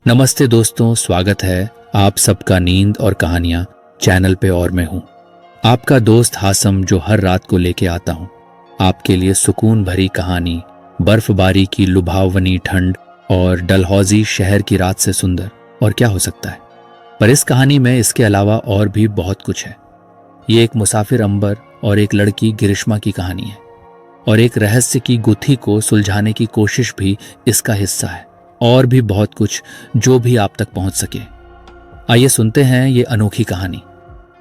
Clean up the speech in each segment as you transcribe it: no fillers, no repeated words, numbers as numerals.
नमस्ते दोस्तों, स्वागत है आप सबका नींद और कहानियां चैनल पे। और मैं हूं आपका दोस्त हासम, जो हर रात को लेके आता हूं आपके लिए सुकून भरी कहानी। बर्फबारी की लुभावनी ठंड और डलहौजी शहर की रात से सुंदर और क्या हो सकता है। पर इस कहानी में इसके अलावा और भी बहुत कुछ है। ये एक मुसाफिर अंबर और एक लड़की गिरिश्मा की कहानी है, और एक रहस्य की गुत्थी को सुलझाने की कोशिश भी इसका हिस्सा है, और भी बहुत कुछ जो भी आप तक पहुंच सके। आइए सुनते हैं ये अनोखी कहानी।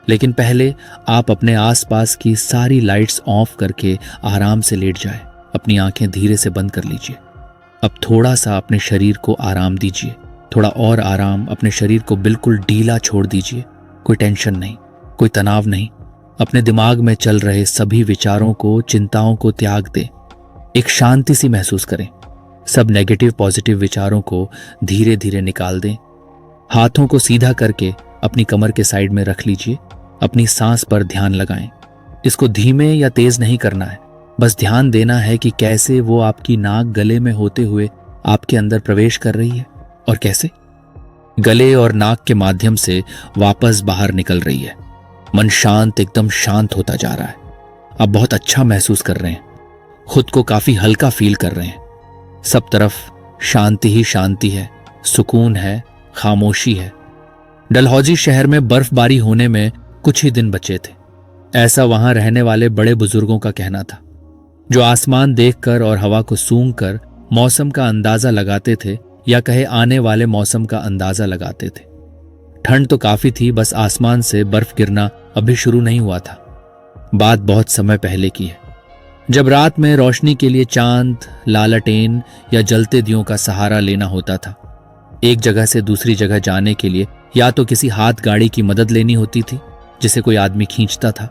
लेकिन पहले आप अपने आसपास की सारी लाइट्स ऑफ करके आराम से लेट जाए। अपनी आंखें धीरे से बंद कर लीजिए। अब थोड़ा सा अपने शरीर को आराम दीजिए, थोड़ा और आराम। अपने शरीर को बिल्कुल ढीला छोड़ दीजिए। कोई टेंशन नहीं, कोई तनाव नहीं। अपने दिमाग में चल रहे सभी विचारों को, चिंताओं को त्याग दें। एक शांति सी महसूस करें। सब नेगेटिव पॉजिटिव विचारों को धीरे धीरे निकाल दें। हाथों को सीधा करके अपनी कमर के साइड में रख लीजिए। अपनी सांस पर ध्यान लगाएं। इसको धीमे या तेज नहीं करना है, बस ध्यान देना है कि कैसे वो आपकी नाक गले में होते हुए आपके अंदर प्रवेश कर रही है और कैसे गले और नाक के माध्यम से वापस बाहर निकल रही है। मन शांत, एकदम शांत होता जा रहा है। आप बहुत अच्छा महसूस कर रहे हैं, खुद को काफी हल्का फील कर रहे हैं। सब तरफ शांति ही शांति है, सुकून है, खामोशी है। डलहौजी शहर में बर्फबारी होने में कुछ ही दिन बचे थे, ऐसा वहां रहने वाले बड़े बुजुर्गों का कहना था, जो आसमान देखकर और हवा को सूंघकर मौसम का अंदाजा लगाते थे, या कहे आने वाले मौसम का अंदाजा लगाते थे। ठंड तो काफी थी, बस आसमान से बर्फ गिरना अभी शुरू नहीं हुआ था। बात बहुत समय पहले की है, जब रात में रोशनी के लिए चांद, लालटेन या जलते दियों का सहारा लेना होता था। एक जगह से दूसरी जगह जाने के लिए या तो किसी हाथ गाड़ी की मदद लेनी होती थी, जिसे कोई आदमी खींचता था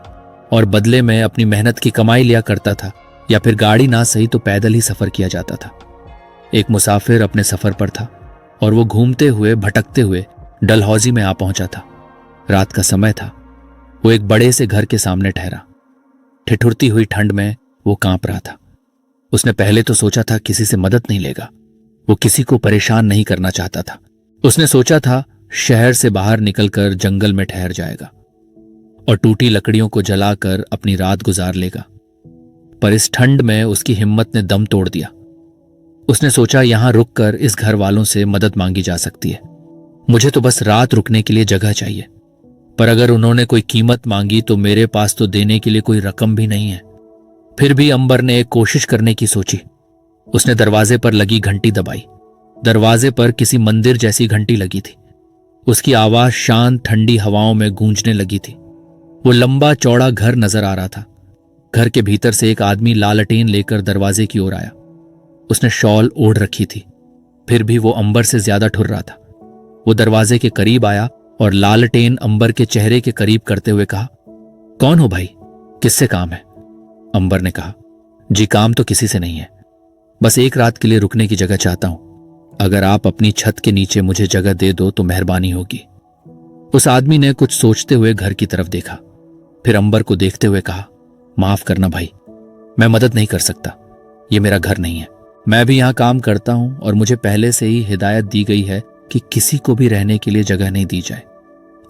और बदले में अपनी मेहनत की कमाई लिया करता था, या फिर गाड़ी ना सही तो पैदल ही सफर किया जाता था। एक मुसाफिर अपने सफर पर था और वो घूमते हुए, भटकते हुए डलहौजी में आ पहुंचा था। रात का समय था। वो एक बड़े से घर के सामने ठहरा। ठिठुरती हुई ठंड में वो कांप रहा था। उसने पहले तो सोचा था किसी से मदद नहीं लेगा। वो किसी को परेशान नहीं करना चाहता था। उसने सोचा था शहर से बाहर निकलकर जंगल में ठहर जाएगा और टूटी लकड़ियों को जलाकर अपनी रात गुजार लेगा। पर इस ठंड में उसकी हिम्मत ने दम तोड़ दिया। उसने सोचा, यहां रुककर इस घर वालों से मदद मांगी जा सकती है। मुझे तो बस रात रुकने के लिए जगह चाहिए, पर अगर उन्होंने कोई कीमत मांगी तो मेरे पास तो देने के लिए कोई रकम भी नहीं है। फिर भी अंबर ने एक कोशिश करने की सोची। उसने दरवाजे पर लगी घंटी दबाई। दरवाजे पर किसी मंदिर जैसी घंटी लगी थी। उसकी आवाज शांत ठंडी हवाओं में गूंजने लगी थी। वो लंबा चौड़ा घर नजर आ रहा था। घर के भीतर से एक आदमी लालटेन लेकर दरवाजे की ओर आया। उसने शॉल ओढ़ रखी थी, फिर भी वो अंबर से ज्यादा ठुर रहा था। वो दरवाजे के करीब आया और लालटेन अंबर के चेहरे के करीब करते हुए कहा, कौन हो भाई, किससे काम है? अंबर ने कहा, जी काम तो किसी से नहीं है, बस एक रात के लिए रुकने की जगह चाहता हूं। अगर आप अपनी छत के नीचे मुझे जगह दे दो तो मेहरबानी होगी। उस आदमी ने कुछ सोचते हुए घर की तरफ देखा, फिर अंबर को देखते हुए कहा, माफ करना भाई, मैं मदद नहीं कर सकता। ये मेरा घर नहीं है। मैं भी यहां काम करता हूं और मुझे पहले से ही हिदायत दी गई है कि किसी को भी रहने के लिए जगह नहीं दी जाए।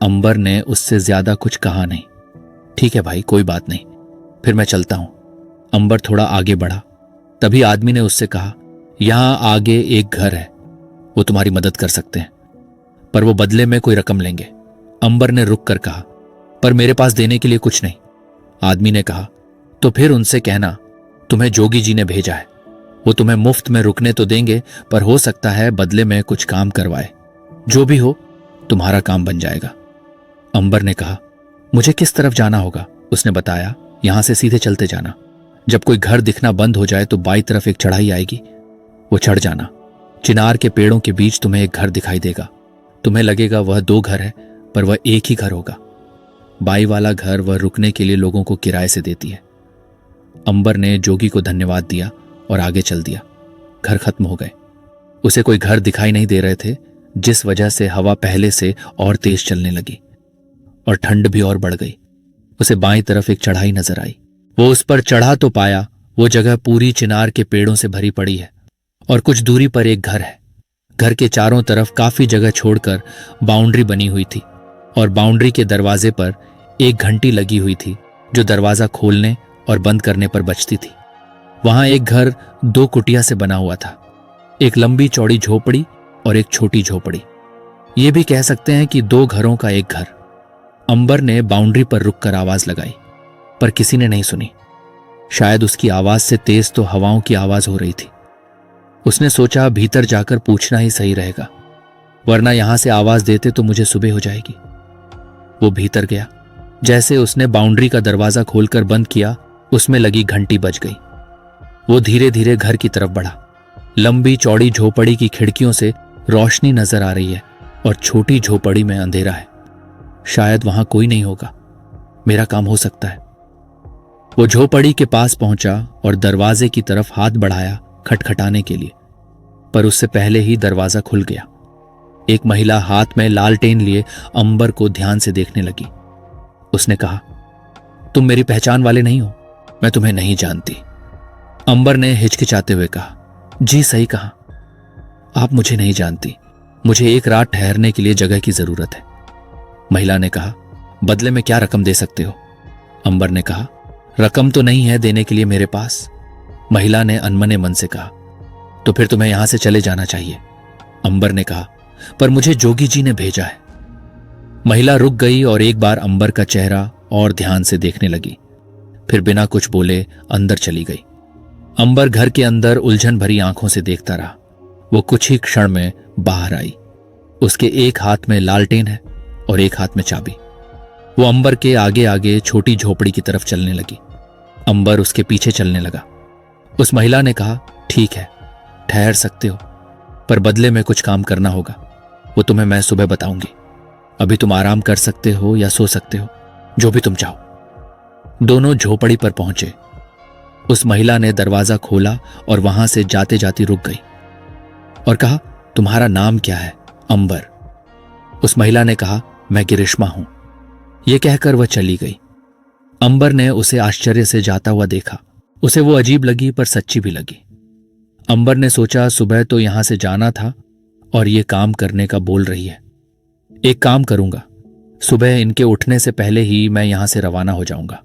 अंबर ने उससे ज्यादा कुछ कहा नहीं। ठीक है भाई, कोई बात नहीं, फिर मैं चलता हूं। अंबर थोड़ा आगे बढ़ा। तभी आदमी ने उससे कहा, यहां आगे एक घर है, वो तुम्हारी मदद कर सकते हैं, पर वो बदले में कोई रकम लेंगे। अंबर ने रुक कर कहा, पर मेरे पास देने के लिए कुछ नहीं। आदमी ने कहा, तो फिर उनसे कहना तुम्हें जोगी जी ने भेजा है। वो तुम्हें मुफ्त में रुकने तो देंगे, पर हो सकता है बदले में कुछ काम करवाए। जो भी हो, तुम्हारा काम बन जाएगा। अंबर ने कहा, मुझे किस तरफ जाना होगा? उसने बताया, यहां से सीधे चलते जाना। जब कोई घर दिखना बंद हो जाए तो बाईं तरफ एक चढ़ाई आएगी, वो चढ़ जाना। चिनार के पेड़ों के बीच तुम्हें एक घर दिखाई देगा। तुम्हें लगेगा वह दो घर है, पर वह एक ही घर होगा। बाई वाला घर वह रुकने के लिए लोगों को किराए से देती है। अंबर ने जोगी को धन्यवाद दिया और आगे चल दिया। घर खत्म हो गए। उसे कोई घर दिखाई नहीं दे रहे थे, जिस वजह से हवा पहले से और तेज चलने लगी और ठंड भी और बढ़ गई। उसे बाईं तरफ एक चढ़ाई नजर आई। वो उस पर चढ़ा तो पाया वो जगह पूरी चिनार के पेड़ों से भरी पड़ी है और कुछ दूरी पर एक घर है। घर के चारों तरफ काफी जगह छोड़कर बाउंड्री बनी हुई थी और बाउंड्री के दरवाजे पर एक घंटी लगी हुई थी जो दरवाजा खोलने और बंद करने पर बजती थी। वहां एक घर 2 कुटिया से बना हुआ था, एक लंबी चौड़ी झोपड़ी और एक छोटी झोपड़ी। ये भी कह सकते हैं कि 2 घरों का एक घर। अंबर ने बाउंड्री पर रुककर आवाज लगाई, पर किसी ने नहीं सुनी। शायद उसकी आवाज से तेज तो हवाओं की आवाज हो रही थी। उसने सोचा भीतर जाकर पूछना ही सही रहेगा, वरना यहां से आवाज देते तो मुझे सुबह हो जाएगी। वो भीतर गया। जैसे उसने बाउंड्री का दरवाजा खोलकर बंद किया, उसमें लगी घंटी बज गई। वो धीरे धीरे घर की तरफ बढ़ा। लंबी चौड़ी झोपड़ी की खिड़कियों से रोशनी नजर आ रही है और छोटी झोपड़ी में अंधेरा है। शायद वहां कोई नहीं होगा, मेरा काम हो सकता है। वो झोपड़ी के पास पहुंचा और दरवाजे की तरफ हाथ बढ़ाया खटखटाने के लिए, पर उससे पहले ही दरवाजा खुल गया। एक महिला हाथ में लालटेन लिए अंबर को ध्यान से देखने लगी। उसने कहा, तुम मेरी पहचान वाले नहीं हो, मैं तुम्हें नहीं जानती। अंबर ने हिचकिचाते हुए कहा, जी सही कहा, आप मुझे नहीं जानती, मुझे एक रात ठहरने के लिए जगह की जरूरत है। महिला ने कहा, बदले में क्या रकम दे सकते हो? अंबर ने कहा, रकम तो नहीं है देने के लिए मेरे पास। महिला ने अनमने मन से कहा, तो फिर तुम्हें यहां से चले जाना चाहिए। अंबर ने कहा, पर मुझे जोगी जी ने भेजा है। महिला रुक गई और एक बार अंबर का चेहरा और ध्यान से देखने लगी, फिर बिना कुछ बोले अंदर चली गई। अंबर घर के अंदर उलझन भरी आंखों से देखता रहा। वो कुछ ही क्षण में बाहर आई। उसके एक हाथ में लालटेन है और एक हाथ में चाबी। वो अंबर के आगे आगे छोटी झोपड़ी की तरफ चलने लगी। अंबर उसके पीछे चलने लगा। उस महिला ने कहा, ठीक है, ठहर सकते हो, पर बदले में कुछ काम करना होगा। वो तुम्हें मैं सुबह बताऊंगी। अभी तुम आराम कर सकते हो या सो सकते हो, जो भी तुम चाहो। दोनों झोपड़ी पर पहुंचे। उस महिला ने दरवाजा खोला और वहां से जाते जाते रुक गई और कहा, तुम्हारा नाम क्या है? अंबर। उस महिला ने कहा, मैं गिरिश्मा हूं। यह कहकर वह चली गई। अंबर ने उसे आश्चर्य से जाता हुआ देखा। उसे वो अजीब लगी पर सच्ची भी लगी। अंबर ने सोचा, सुबह तो यहां से जाना था और ये काम करने का बोल रही है। एक काम करूंगा, सुबह इनके उठने से पहले ही मैं यहां से रवाना हो जाऊंगा।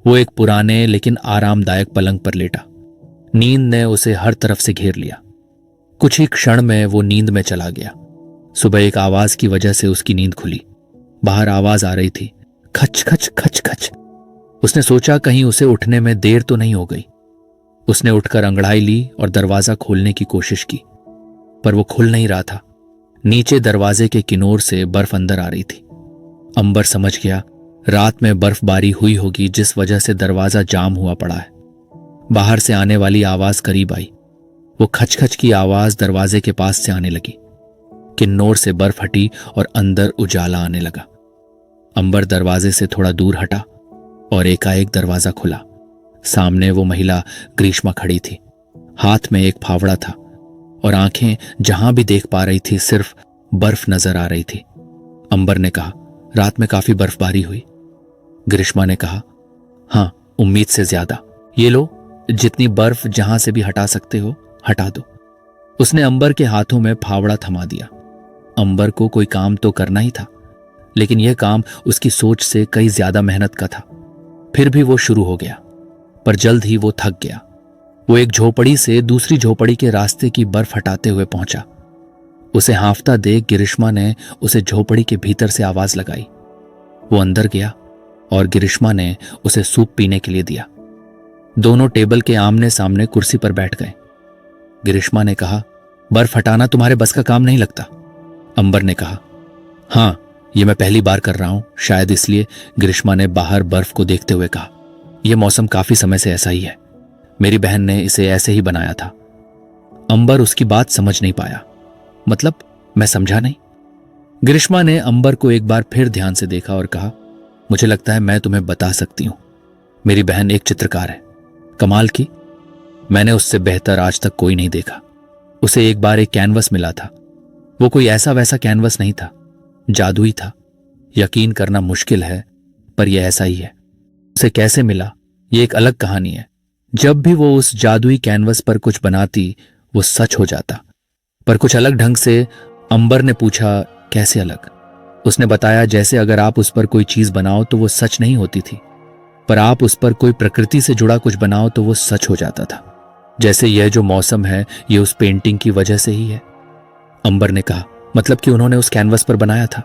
वो एक पुराने लेकिन आरामदायक पलंग पर लेटा। नींद ने उसे हर तरफ से घेर लिया। कुछ ही क्षण में वो नींद में चला गया। सुबह एक आवाज की वजह से उसकी नींद खुली। बाहर आवाज आ रही थी, खच खच खच खच। उसने सोचा कहीं उसे उठने में देर तो नहीं हो गई। उसने उठकर अंगड़ाई ली और दरवाजा खोलने की कोशिश की, पर वो खुल नहीं रहा था। नीचे दरवाजे के किनोर से बर्फ अंदर आ रही थी। अंबर समझ गया रात में बर्फबारी हुई होगी, जिस वजह से दरवाजा जाम हुआ पड़ा है। बाहर से आने वाली आवाज करीब आई। वो खचखच की आवाज दरवाजे के पास से आने लगी। किन्नौर से बर्फ हटी और अंदर उजाला आने लगा। अंबर दरवाजे से थोड़ा दूर हटा और एकाएक दरवाजा खुला। सामने वो महिला ग्रीष्मा खड़ी थी। हाथ में एक फावड़ा था और आंखें जहां भी देख पा रही थी सिर्फ बर्फ नजर आ रही थी। अंबर ने कहा, रात में काफी बर्फबारी हुई। ग्रीष्मा ने कहा, हां, उम्मीद से ज्यादा। ये लो, जितनी बर्फ जहां से भी हटा सकते हो हटा दो। उसने अंबर के हाथों में फावड़ा थमा दिया। अंबर को कोई काम तो करना ही था, लेकिन यह काम उसकी सोच से कई ज्यादा मेहनत का था। फिर भी वो शुरू हो गया, पर जल्द ही वो थक गया। वो एक झोपड़ी से दूसरी झोपड़ी के रास्ते की बर्फ हटाते हुए पहुंचा। उसे हांफता देख गिरिश्मा ने उसे झोपड़ी के भीतर से आवाज लगाई। वो अंदर गया और गिरिश्मा ने उसे सूप पीने के लिए दिया। दोनों टेबल के आमने सामने कुर्सी पर बैठ गए। गिरिश्मा ने कहा, बर्फ हटाना तुम्हारे बस का काम नहीं लगता। अंबर ने कहा, हां, यह मैं पहली बार कर रहा हूं, शायद इसलिए। गिरिश्मा ने बाहर बर्फ को देखते हुए कहा, यह मौसम काफी समय से ऐसा ही है। मेरी बहन ने इसे ऐसे ही बनाया था। अंबर उसकी बात समझ नहीं पाया। मतलब? मैं समझा नहीं। गिरिश्मा ने अंबर को एक बार फिर ध्यान से देखा और कहा, मुझे लगता है मैं तुम्हें बता सकती हूं। मेरी बहन एक चित्रकार है, कमाल की। मैंने उससे बेहतर आज तक कोई नहीं देखा। उसे एक बार एक कैनवस मिला था। वो कोई ऐसा वैसा कैनवस नहीं था, जादुई था। यकीन करना मुश्किल है, पर यह ऐसा ही है। उसे कैसे मिला, यह एक अलग कहानी है। जब भी वो उस जादुई कैनवस पर कुछ बनाती, वो सच हो जाता। पर कुछ अलग ढंग से। अंबर ने पूछा, कैसे अलग? उसने बताया, जैसे अगर आप उस पर कोई चीज बनाओ तो वो सच नहीं होती थी, पर आप उस पर कोई प्रकृति से जुड़ा कुछ बनाओ तो वो सच हो जाता था। जैसे यह जो मौसम है ये उस पेंटिंग की वजह से ही है। अंबर ने कहा, मतलब कि उन्होंने उस कैनवस पर बनाया था?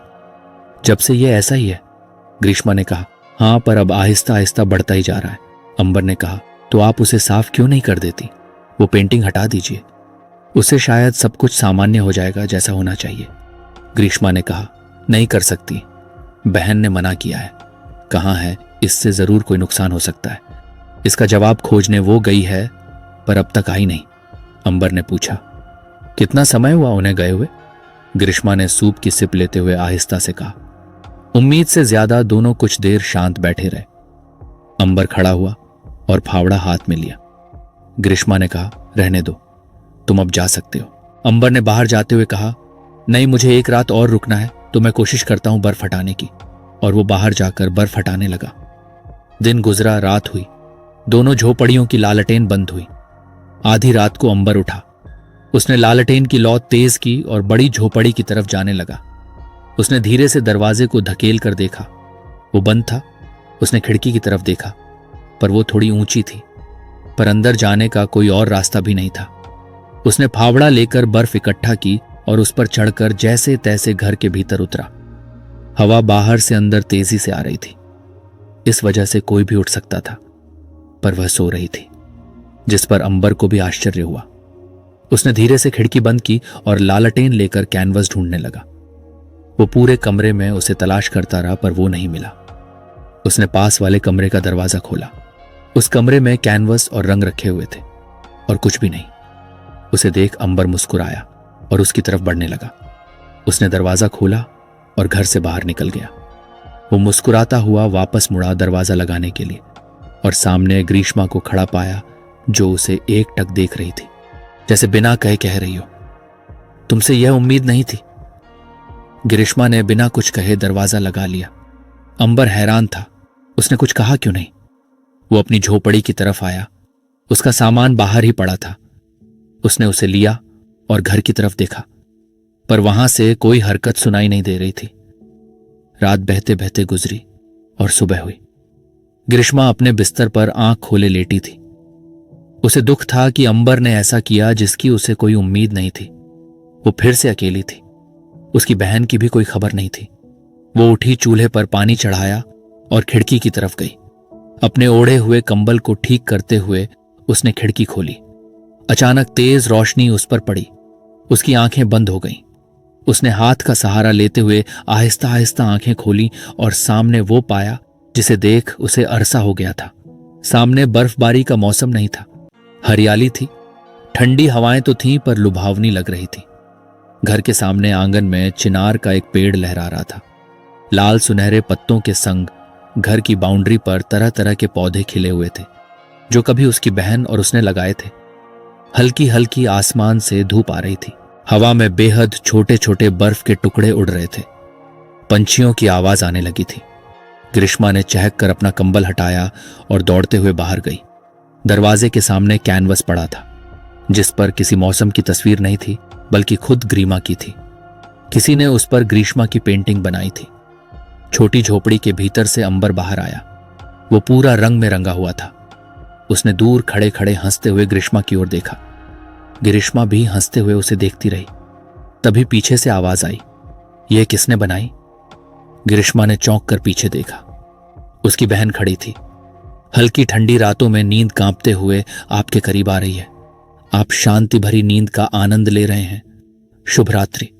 जब से ये ऐसा ही है। ग्रीष्मा ने कहा, हाँ, पर अब आहिस्ता आहिस्ता बढ़ता ही जा रहा है। अंबर ने कहा, तो आप उसे साफ क्यों नहीं कर देती? वो पेंटिंग हटा दीजिए, उससे शायद सब कुछ सामान्य हो जाएगा जैसा होना चाहिए। ग्रीष्मा ने कहा, नहीं कर सकती, बहन ने मना किया है। कहाँ है, इससे जरूर कोई नुकसान हो सकता है। इसका जवाब खोजने वो गई है, पर अब तक आई नहीं। अंबर ने पूछा, कितना समय हुआ उन्हें गए हुए? ग्रीष्मा ने सूप की सिप लेते हुए आहिस्ता से कहा। उम्मीद से ज्यादा दोनों कुछ देर शांत बैठे रहे। अंबर खड़ा हुआ और फावड़ा हाथ में लिया। ग्रीष्मा ने कहा, रहने दो, तुम अब जा सकते हो। अंबर ने बाहर जाते हुए कहा, नहीं, मुझे एक रात और रुकना है, तो मैं कोशिश करता हूं बर्फ हटाने की। और वो बाहर जाकर बर्फ हटाने लगा। दिन गुजरा, रात हुई। दोनों झोपड़ियों की लालटेन बंद हुई। आधी रात को अंबर उठा। उसने लालटेन की लौ तेज की और बड़ी झोपड़ी की तरफ जाने लगा। उसने धीरे से दरवाजे को धकेल कर देखा, वो बंद था। उसने खिड़की की तरफ देखा, पर वो थोड़ी ऊंची थी, पर अंदर जाने का कोई और रास्ता भी नहीं था। उसने फावड़ा लेकर बर्फ इकट्ठा की और उस पर चढ़कर जैसे तैसे घर के भीतर उतरा। हवा बाहर से अंदर तेजी से आ रही थी। इस वजह से कोई भी उठ सकता था, पर वह सो रही थी, जिस पर अंबर को भी आश्चर्य हुआ। उसने धीरे से खिड़की बंद की और लालटेन लेकर कैनवस ढूंढने लगा। वो पूरे कमरे में उसे तलाश करता रहा, पर वो नहीं मिला। उसने पास वाले कमरे का दरवाजा खोला। उस कमरे में कैनवस और रंग रखे हुए थे और कुछ भी नहीं। उसे देख अंबर मुस्कुराया और उसकी तरफ बढ़ने लगा। उसने दरवाजा खोला और घर से बाहर निकल गया। वो मुस्कुराता हुआ वापस मुड़ा दरवाजा लगाने के लिए और सामने ग्रीष्मा को खड़ा पाया, जो उसे एकटक देख रही थी, जैसे बिना कहे कह रही हो, तुमसे यह उम्मीद नहीं थी। ग्रीष्मा ने बिना कुछ कहे दरवाजा लगा लिया। अंबर हैरान था, उसने कुछ कहा क्यों नहीं। वो अपनी झोपड़ी की तरफ आया। उसका सामान बाहर ही पड़ा था। उसने उसे लिया और घर की तरफ देखा, पर वहां से कोई हरकत सुनाई नहीं दे रही थी। रात बहते बहते गुजरी और सुबह हुई। ग्रीष्मा अपने बिस्तर पर आंख खोले लेटी थी। उसे दुख था कि अंबर ने ऐसा किया जिसकी उसे कोई उम्मीद नहीं थी। वो फिर से अकेली थी। उसकी बहन की भी कोई खबर नहीं थी। वो उठी, चूल्हे पर पानी चढ़ाया और खिड़की की तरफ गई। अपने ओढ़े हुए कंबल को ठीक करते हुए उसने खिड़की खोली। अचानक तेज रोशनी उस पर पड़ी। उसकी आंखें बंद हो गईं। उसने हाथ का सहारा लेते हुए आहिस्ता आहिस्ता आंखें खोली और सामने वो पाया जिसे देख उसे अरसा हो गया था। सामने बर्फबारी का मौसम नहीं था, हरियाली थी। ठंडी हवाएं तो थीं, पर लुभावनी लग रही थी। घर के सामने आंगन में चिनार का एक पेड़ लहरा रहा था। लाल सुनहरे पत्तों के संग घर की बाउंड्री पर तरह तरह के पौधे खिले हुए थे, जो कभी उसकी बहन और उसने लगाए थे। हल्की हल्की आसमान से धूप आ रही थी। हवा में बेहद छोटे छोटे बर्फ के टुकड़े उड़ रहे थे। पंछियों की आवाज आने लगी थी। ग्रीष्मा ने चहक कर अपना कंबल हटाया और दौड़ते हुए बाहर गई। दरवाजे के सामने कैनवस पड़ा था, जिस पर किसी मौसम की तस्वीर नहीं थी, बल्कि खुद ग्रीमा की थी। किसी ने उस पर ग्रीष्मा की पेंटिंग बनाई थी। छोटी झोपड़ी के भीतर से अंबर बाहर आया। वो पूरा रंग में रंगा हुआ था। उसने दूर खड़े खड़े हंसते हुए ग्रीष्मा की ओर देखा। ग्रीष्मा भी हंसते हुए उसे देखती रही। तभी पीछे से आवाज आई, यह किसने बनाई? ग्रीष्मा ने चौंक कर पीछे देखा। उसकी बहन खड़ी थी। हल्की ठंडी रातों में नींद कांपते हुए आपके करीब आ रही है। आप शांति भरी नींद का आनंद ले रहे हैं। शुभ रात्रि।